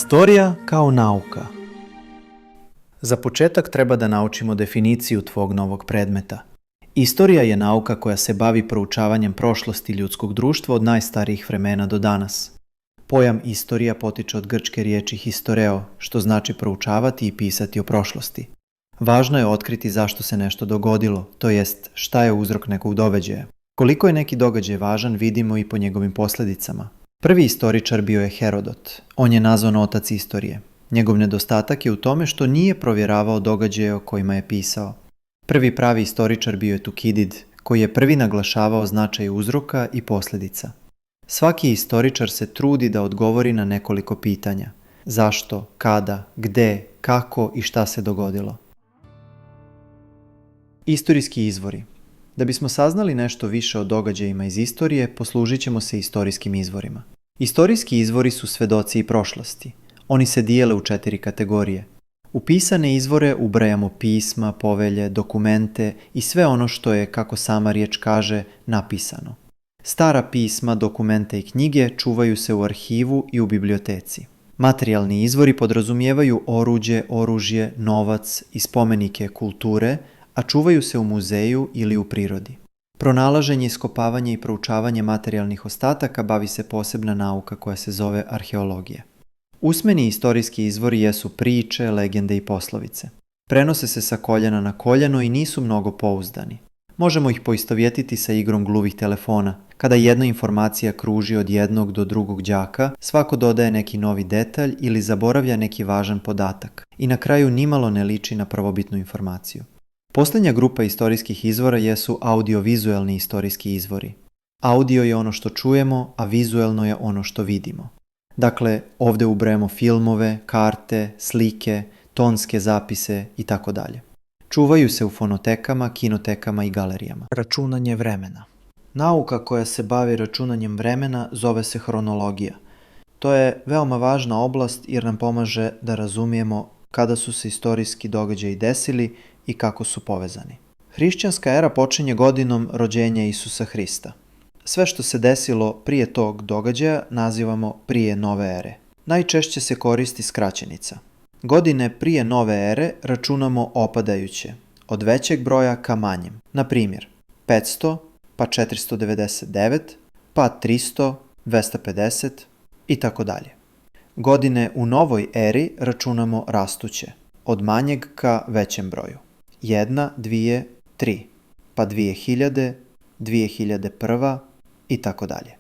Istorija kao nauka. Za početak treba da naučimo definiciju tvog novog predmeta. Istorija je nauka koja se bavi proučavanjem prošlosti ljudskog društva od najstarijih vremena do danas. Pojam istorija potiče od grčke riječi historeo, što znači proučavati i pisati o prošlosti. Važno je otkriti zašto se nešto dogodilo, to jest šta je uzrok nekog događaja. Koliko je neki događaj važan vidimo i po njegovim posljedicama. Prvi istoričar bio je Herodot. On je nazvan otac istorije. Njegov nedostatak je u tome što nije provjeravao događaje o kojima je pisao. Prvi pravi istoričar bio je Tukidid, koji je prvi naglašavao značaj uzroka i posljedica. Svaki istoričar se trudi da odgovori na nekoliko pitanja. Zašto, kada, gde, kako i šta se dogodilo. Istorijski izvori. Da bismo saznali nešto više o događajima iz istorije, poslužit ćemo se istorijskim izvorima. Istorijski izvori su svedoci i prošlosti. Oni se dijele u 4 kategorije. U pisane izvore ubrajamo pisma, povelje, dokumente i sve ono što je, kako sama riječ kaže, napisano. Stara pisma, dokumente i knjige čuvaju se u arhivu i u biblioteci. Materijalni izvori podrazumijevaju oruđe, oružje, novac i spomenike kulture, a čuvaju se u muzeju ili u prirodi. Pronalaženje, iskopavanje i proučavanje materijalnih ostataka bavi se posebna nauka koja se zove arheologija. Usmeni istorijski izvori jesu priče, legende i poslovice. Prenose se sa koljena na koljeno i nisu mnogo pouzdani. Možemo ih poistovjetiti sa igrom gluvih telefona. Kada jedna informacija kruži od jednog do drugog đaka, svako dodaje neki novi detalj ili zaboravlja neki važan podatak i na kraju nimalo ne liči na prvobitnu informaciju. Posljednja grupa istorijskih izvora jesu audiovizualni istorijski izvori. Audio je ono što čujemo, a vizuelno je ono što vidimo. Dakle, ovdje ubrajamo filmove, karte, slike, tonske zapise itd. Čuvaju se u fonotekama, kinotekama i galerijama. Računanje vremena. Nauka koja se bavi računanjem vremena zove se hronologija. To je veoma važna oblast jer nam pomaže da razumijemo kada su se istorijski događaji desili i kako su povezani. Hrišćanska era počinje godinom rođenja Isusa Hrista. Sve što se desilo prije tog događaja nazivamo prije nove ere. Najčešće se koristi skraćenica. Godine prije nove ere računamo opadajuće, od većeg broja ka manjem. Na primjer, 500, pa 499, pa 300, 250 i tako dalje. Godine u novoj eri računamo rastuće, od manjeg ka većem broju. 1, 2, 3, pa 2000, 2001 i tako dalje.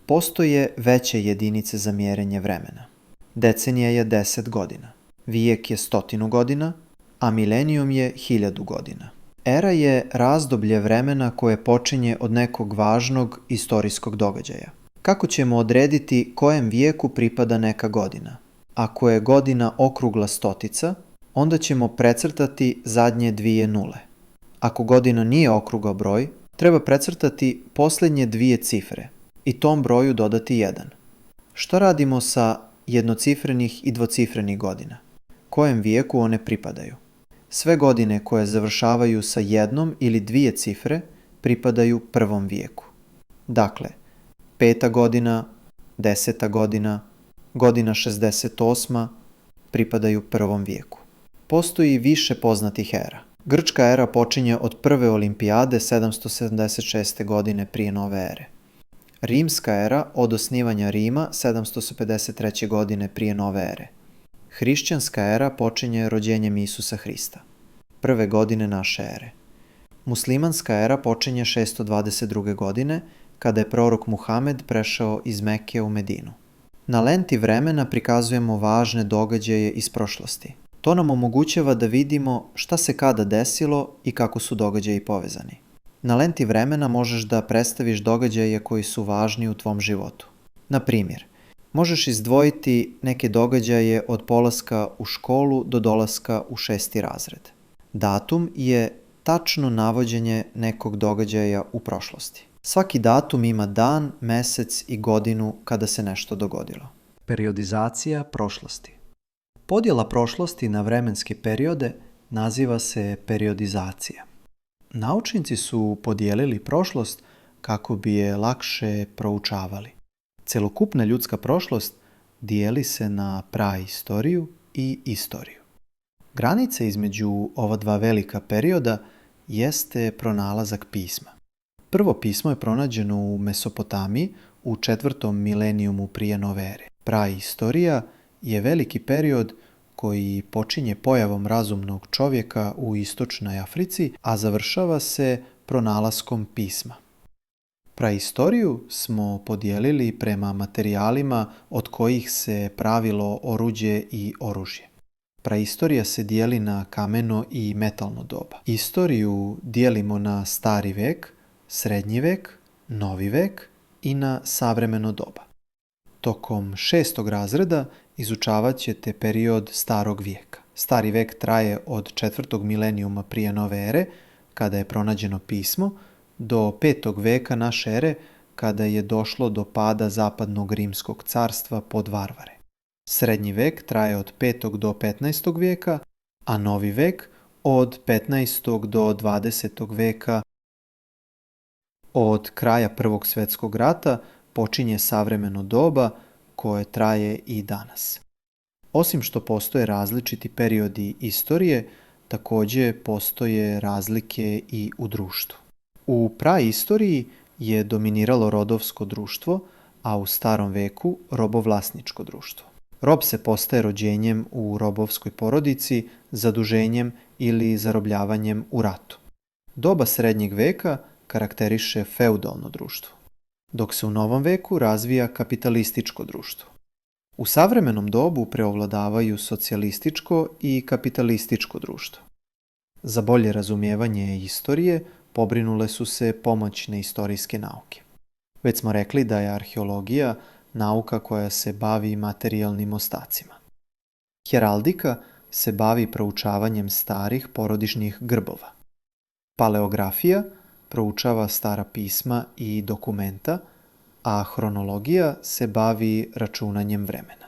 Postoje veće jedinice za mjerenje vremena. Decenija je 10 godina, vijek je 100 godina, a milenijum je 1000 godina. Era je razdoblje vremena koje počinje od nekog važnog istorijskog događaja. Kako ćemo odrediti kojem vijeku pripada neka godina? Ako je godina okrugla stotica, onda ćemo precrtati zadnje 2 nule. Ako godina nije okrugao broj, treba precrtati posljednje 2 cifre i tom broju dodati 1. Što radimo sa jednocifrenih i dvocifrenih godina? Kojem vijeku one pripadaju? Sve godine koje završavaju sa 1 ili 2 cifre pripadaju prvom vijeku. Dakle, 5. godina, 10. godina, godina 68. pripadaju prvom vijeku. Postoji više poznatih era. Grčka era počinje od prve olimpijade 776. godine prije nove ere. Rimska era od osnivanja Rima 753. godine prije nove ere. Hrišćanska era počinje rođenjem Isusa Hrista, prve godine naše ere. Muslimanska era počinje 622. godine kada je prorok Muhamed prešao iz Mekke u Medinu. Na lenti vremena prikazujemo važne događaje iz prošlosti. To nam omogućava da vidimo šta se kada desilo i kako su događaji povezani. Na lenti vremena možeš da predstaviš događaje koji su važni u tvom životu. Na primjer, možeš izdvojiti neke događaje od polaska u školu do dolaska u 6. razred. Datum je tačno navođenje nekog događaja u prošlosti. Svaki datum ima dan, mesec i godinu kada se nešto dogodilo. Periodizacija prošlosti. Podjela prošlosti na vremenske periode naziva se periodizacija. Naučnici su podijelili prošlost kako bi je lakše proučavali. Celokupna ljudska prošlost dijeli se na praistoriju i istoriju. Granica između ova dva velika perioda jeste pronalazak pisma. Prvo pismo je pronađeno u Mesopotamiji u 4. milenijumu prije nove ere. Praistorija je veliki period koji počinje pojavom razumnog čovjeka u istočnoj Africi, a završava se pronalaskom pisma. Praistoriju smo podijelili prema materijalima od kojih se pravilo oruđe i oružje. Praistorija se dijeli na kameno i metalno doba. Istoriju dijelimo na stari vek, srednji vek, novi vek i na savremeno doba. Tokom 6. razreda izučavat ćete period starog vijeka. Stari vek traje od 4. milenijuma prije nove ere, kada je pronađeno pismo, do 5. veka naše ere, kada je došlo do pada zapadnog rimskog carstva pod varvare. Srednji vek traje od 5. do 15. vijeka, a novi vek od 15. do 20. veka. Od kraja Prvog svjetskog rata počinje savremeno doba koje traje i danas. Osim što postoje različiti periodi istorije, također postoje razlike i u društvu. U praistoriji je dominiralo rodovsko društvo, a u starom veku robovlasničko društvo. Rob se postaje rođenjem u robovskoj porodici, zaduženjem ili zarobljavanjem u ratu. Doba srednjeg veka karakteriše feudalno društvo, dok se u novom veku razvija kapitalističko društvo. U savremenom dobu preovladavaju socijalističko i kapitalističko društvo. Za bolje razumijevanje istorije pobrinule su se pomoćne istorijske nauke. Već smo rekli da je arheologija nauka koja se bavi materijalnim ostacima. Heraldika se bavi proučavanjem starih porodičnih grbova. Paleografija proučava stara pisma i dokumenta, a hronologija se bavi računanjem vremena.